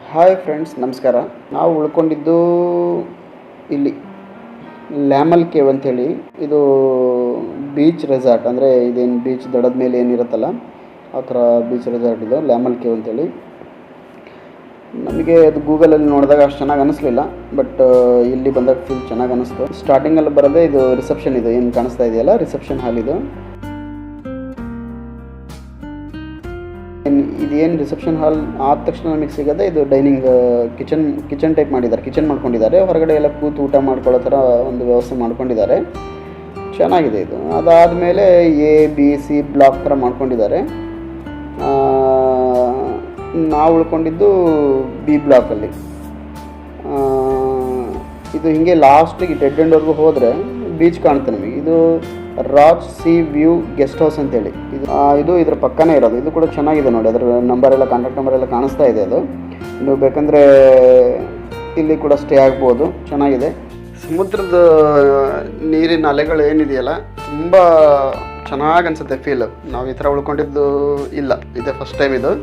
Hi friends, ನಮಸ್ಕಾರ. ನಾವು ಉಳ್ಕೊಂಡಿದ್ದು ಇಲ್ಲಿ ಲ್ಯಾಮಲ್ ಕೇವ್ ಅಂಥೇಳಿ. ಇದು ಬೀಚ್ ರೆಸಾರ್ಟ್, ಅಂದರೆ ಇದೇನು ಬೀಚ್ ದಡದ ಮೇಲೆ ಏನಿರುತ್ತಲ್ಲ ಆ ಥರ ಬೀಚ್ ರೆಸಾರ್ಟ್ ಇದು ಲ್ಯಾಮಲ್ ಕೇವ್ ಅಂಥೇಳಿ. ನಮಗೆ ಅದು ಗೂಗಲಲ್ಲಿ ನೋಡಿದಾಗ ಅಷ್ಟು ಚೆನ್ನಾಗಿ ಅನ್ನಿಸ್ಲಿಲ್ಲ, ಬಟ್ ಇಲ್ಲಿ ಬಂದಾಗ ಫುಲ್ ಚೆನ್ನಾಗಿ ಅನ್ನಿಸ್ತು. ಸ್ಟಾರ್ಟಿಂಗಲ್ಲಿ ಬರೋದೇ ಇದು ರಿಸೆಪ್ಷನ್, ಇದು ಏನು ಕಾಣಿಸ್ತಾ ಇದೆಯಲ್ಲ ರಿಸೆಪ್ಷನ್ ಹಾಲ್ ಇದು. ಇದೇನು ರಿಸೆಪ್ಷನ್ ಹಾಲ್ ಆದ ತಕ್ಷಣ ನಮಗೆ ಸಿಗೋದೆ ಇದು ಡೈನಿಂಗ್ ಕಿಚನ್ ಟೈಪ್ ಮಾಡಿದ್ದಾರೆ, ಕಿಚನ್ ಮಾಡ್ಕೊಂಡಿದ್ದಾರೆ. ಹೊರಗಡೆ ಎಲ್ಲ ಕೂತು ಊಟ ಮಾಡ್ಕೊಳ್ಳೋ ಥರ ಒಂದು ವ್ಯವಸ್ಥೆ ಮಾಡ್ಕೊಂಡಿದ್ದಾರೆ. ಚೆನ್ನಾಗಿದೆ ಇದು. ಅದಾದಮೇಲೆ A, B, C ಬ್ಲಾಕ್ ಥರ ಮಾಡ್ಕೊಂಡಿದ್ದಾರೆ. ನಾವು ಉಳ್ಕೊಂಡಿದ್ದು B ಬ್ಲಾಕಲ್ಲಿ. ಇದು ಹೀಗೆ ಲಾಸ್ಟಿಗೆ ಡೆಡ್ ಎಂಡ್ವರೆಗೂ ಹೋದರೆ ಬೀಚ್ ಕಾಣುತ್ತೆ ನಮಗೆ. ಇದು Raj C view guest house ಅಂತೇಳಿ ಇದು ಇದ್ರ ಪಕ್ಕನೇ ಇರೋದು. ಇದು ಕೂಡ ಚೆನ್ನಾಗಿದೆ ನೋಡಿ, ಅದರ ನಂಬರೆಲ್ಲ ಕಾಂಟ್ಯಾಕ್ಟ್ ನಂಬರ್ ಎಲ್ಲ ಕಾಣಿಸ್ತಾ ಇದೆ. ಅದು ನೀವು ಬೇಕಂದರೆ ಇಲ್ಲಿ ಕೂಡ ಸ್ಟೇ ಆಗ್ಬೋದು, ಚೆನ್ನಾಗಿದೆ. ಸಮುದ್ರದ ನೀರಿನ ಅಲೆಗಳು ಏನಿದೆಯಲ್ಲ ತುಂಬ ಚೆನ್ನಾಗಿ ಅನಿಸುತ್ತೆ ಫೀಲ್. ನಾವು ಈ ಥರ ಉಳ್ಕೊಂಡಿದ್ದು ಇಲ್ಲ, ಇದೇ ಫಸ್ಟ್ ಟೈಮ್ ಇದು.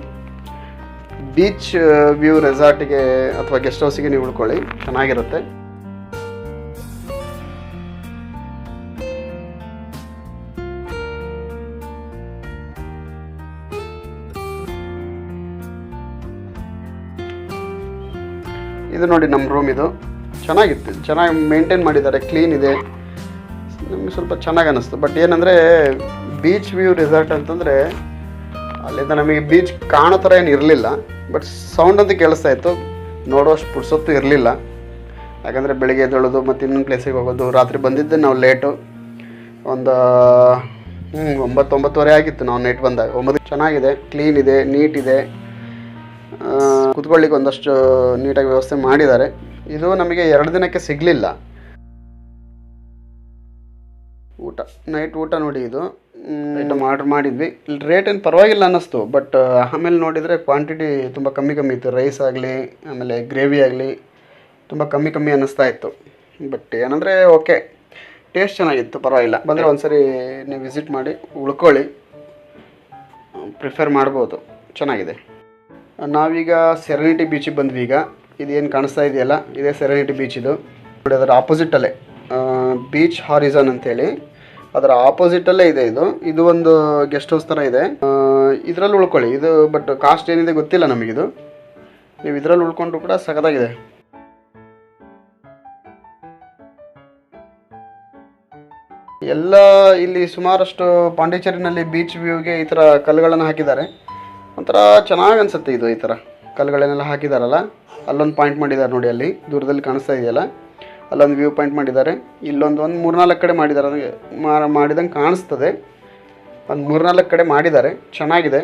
ಬೀಚ್ ವ್ಯೂ ರೆಸಾರ್ಟಿಗೆ ಅಥವಾ ಗೆಸ್ಟ್ ಹೌಸಿಗೆ ನೀವು ಉಳ್ಕೊಳ್ಳಿ, ಚೆನ್ನಾಗಿರುತ್ತೆ. ಇದು ನೋಡಿ ನಮ್ಮ ರೂಮ್. ಇದು ಚೆನ್ನಾಗಿತ್ತು, ಚೆನ್ನಾಗಿ ಮೇಂಟೈನ್ ಮಾಡಿದ್ದಾರೆ, ಕ್ಲೀನ್ ಇದೆ. ನಮಗೆ ಸ್ವಲ್ಪ ಚೆನ್ನಾಗಿ ಅನ್ನಿಸ್ತು. ಬಟ್ ಏನಂದರೆ ಬೀಚ್ ವ್ಯೂ ರೆಸಾರ್ಟ್ ಅಂತಂದರೆ ಅಲ್ಲಿಂದ ನಮಗೆ ಬೀಚ್ ಕಾಣೋ ಥರ ಏನು ಇರಲಿಲ್ಲ. ಬಟ್ ಸೌಂಡ್ ಅಂತ ಕೇಳಿಸ್ತಾ ಇತ್ತು, ನೋಡೋಷ್ಟು ಪುರ್ಸೊತ್ತು ಇರಲಿಲ್ಲ. ಯಾಕಂದರೆ ಬೆಳಿಗ್ಗೆ ಎದ್ದೇಳೋದು ಮತ್ತು ಇನ್ನೊಂದು ಪ್ಲೇಸಿಗೆ ಹೋಗೋದು. ರಾತ್ರಿ ಬಂದಿದ್ದೆ ನಾವು ಲೇಟು, ಒಂದು 9-9:30 ಆಗಿತ್ತು ನಾವು ನೈಟ್ ಬಂದಾಗ. 9. ಚೆನ್ನಾಗಿದೆ, ಕ್ಲೀನ್ ಇದೆ, ನೀಟ್ ಇದೆ. ಕೂತ್ಕೊಳ್ಳಿಕ್ಕೆ ಒಂದಷ್ಟು ನೀಟಾಗಿ ವ್ಯವಸ್ಥೆ ಮಾಡಿದ್ದಾರೆ. ಇದು ನಮಗೆ 2 ದಿನಕ್ಕೆ ಸಿಗಲಿಲ್ಲ ಊಟ. ನೈಟ್ ಊಟ ನೋಡಿ, ಇದು ಐಟಮ್ ಆರ್ಡ್ರ್ ಮಾಡಿದ್ವಿ. ರೇಟ್ ಏನು ಪರವಾಗಿಲ್ಲ ಅನ್ನಿಸ್ತು. ಬಟ್ ಆಮೇಲೆ ನೋಡಿದರೆ ಕ್ವಾಂಟಿಟಿ ತುಂಬ ಕಮ್ಮಿ ಇತ್ತು. ರೈಸ್ ಆಗಲಿ ಆಮೇಲೆ ಗ್ರೇವಿ ಆಗಲಿ ತುಂಬ ಕಮ್ಮಿ ಅನ್ನಿಸ್ತಾ ಇತ್ತು. ಬಟ್ ಏನಂದರೆ ಓಕೆ, ಟೇಸ್ಟ್ ಚೆನ್ನಾಗಿತ್ತು, ಪರವಾಗಿಲ್ಲ. ಬಂದರೆ ಒಂದ್ಸರಿ ನೀವು ವಿಸಿಟ್ ಮಾಡಿ ಉಳ್ಕೊಳ್ಳಿ, ಪ್ರಿಫರ್ ಮಾಡ್ಬೋದು, ಚೆನ್ನಾಗಿದೆ. ನಾವೀಗ ಸೆರೆನಿಟಿ ಬೀಚಿಗೆ ಬಂದ್ವಿ. ಈಗ ಇದೇನು ಕಾಣಿಸ್ತಾ ಇದೆಯಲ್ಲ ಇದೇ ಸೆರೆನಿಟಿ ಬೀಚ್. ಇದು ನೋಡಿ, ಅದರ ಆಪೋಸಿಟಲ್ಲೇ ಬೀಚ್ ಹಾರಿಝಾನ್ ಅಂತೇಳಿ, ಅದರ ಆಪೋಸಿಟಲ್ಲೇ ಇದೆ ಇದು. ಇದು ಒಂದು ಗೆಸ್ಟ್ ಹೌಸ್ ಥರ ಇದೆ. ಇದರಲ್ಲಿ ಉಳ್ಕೊಳ್ಳಿ. ಇದು ಬಟ್ ಕಾಸ್ಟ್ ಏನಿದೆ ಗೊತ್ತಿಲ್ಲ ನಮಗಿದು. ನೀವು ಇದರಲ್ಲಿ ಉಳ್ಕೊಂಡ್ರು ಕೂಡ ಸಖತ್ತಾಗಿದೆ. ಎಲ್ಲ ಇಲ್ಲಿ ಸುಮಾರಷ್ಟು ಪಾಂಡಿಚೇರಿನಲ್ಲಿ ಬೀಚ್ ವ್ಯೂಗೆ ಈ ಥರ ಕಲ್ಲುಗಳನ್ನು ಹಾಕಿದ್ದಾರೆ. ಒಂಥರ ಚೆನ್ನಾಗಿ ಅನಿಸುತ್ತೆ ಇದು. ಈ ಥರ ಕಲ್ಲುಗಳನ್ನೆಲ್ಲ ಹಾಕಿದಾರಲ್ಲ, ಅಲ್ಲೊಂದು ಪಾಯಿಂಟ್ ಮಾಡಿದ್ದಾರೆ ನೋಡಿ, ಅಲ್ಲಿ ದೂರದಲ್ಲಿ ಕಾಣಿಸ್ತಾ ಇದೆಯಲ್ಲ, ಅಲ್ಲೊಂದು ವ್ಯೂ ಪಾಯಿಂಟ್ ಮಾಡಿದ್ದಾರೆ. ಇಲ್ಲೊಂದು 3-4 ಕಡೆ ಮಾಡಿದ್ದಾರೆ, ಮಾಡಿದಂಗೆ ಕಾಣಿಸ್ತದೆ. ಒಂದು 3-4 ಕಡೆ ಮಾಡಿದ್ದಾರೆ, ಚೆನ್ನಾಗಿದೆ.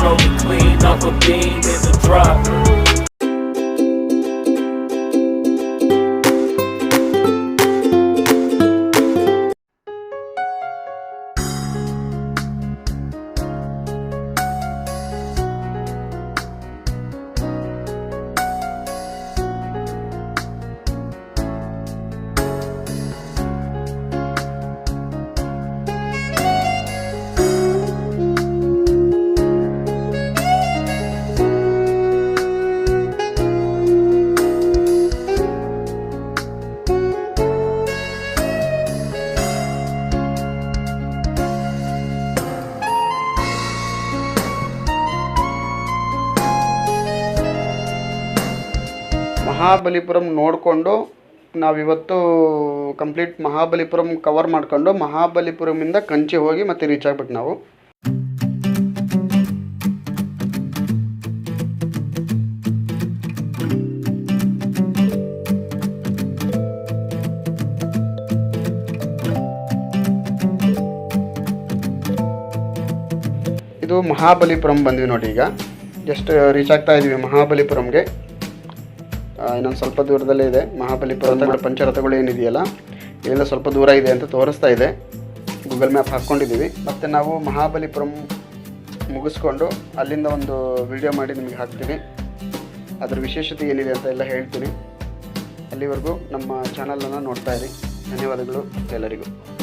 Rolling clean off a beam in the drop. Mahabalipuram ನೋಡಿಕೊಂಡು ನಾವಿವತ್ತು ಕಂಪ್ಲೀಟ್ ಮಹಾಬಲಿಪುರಂ ಕವರ್ ಮಾಡಿಕೊಂಡು ಮಹಾಬಲಿಪುರಮಿಂದ ಕಂಚಿ ಹೋಗಿ ಮತ್ತೆ ರೀಚ್ ಆಗ್ಬೇಕು ನಾವು. ಇದು ಮಹಾಬಲಿಪುರಂ ಬಂದ್ವಿ ನೋಡಿ. ಈಗ ಜಸ್ಟ್ ರೀಚ್ ಆಗ್ತಾ ಇದ್ದೀವಿ ಮಹಾಬಲಿಪುರಂಗೆ. ಇನ್ನೊಂದು ಸ್ವಲ್ಪ ದೂರದಲ್ಲೇ ಇದೆ ಮಹಾಬಲಿಪುರ ಪಂಚರಥಗಳು ಏನಿದೆಯಲ್ಲ ಇಲ್ಲಿಂದ ಸ್ವಲ್ಪ ದೂರ ಇದೆ ಅಂತ ತೋರಿಸ್ತಾ ಇದೆ. ಗೂಗಲ್ ಮ್ಯಾಪ್ ಹಾಕ್ಕೊಂಡಿದ್ದೀವಿ. ಮತ್ತು ನಾವು ಮಹಾಬಲಿಪುರಂ ಮುಗಿಸ್ಕೊಂಡು ಅಲ್ಲಿಂದ ಒಂದು ವಿಡಿಯೋ ಮಾಡಿ ನಿಮಗೆ ಹಾಕ್ತೀನಿ. ಅದರ ವಿಶೇಷತೆ ಏನಿದೆ ಅಂತ ಎಲ್ಲ ಹೇಳ್ತೀನಿ. ಅಲ್ಲಿವರೆಗೂ ನಮ್ಮ ಚಾನಲನ್ನು ನೋಡ್ತಾ ಇರಿ. ಧನ್ಯವಾದಗಳು ಎಲ್ಲರಿಗೂ.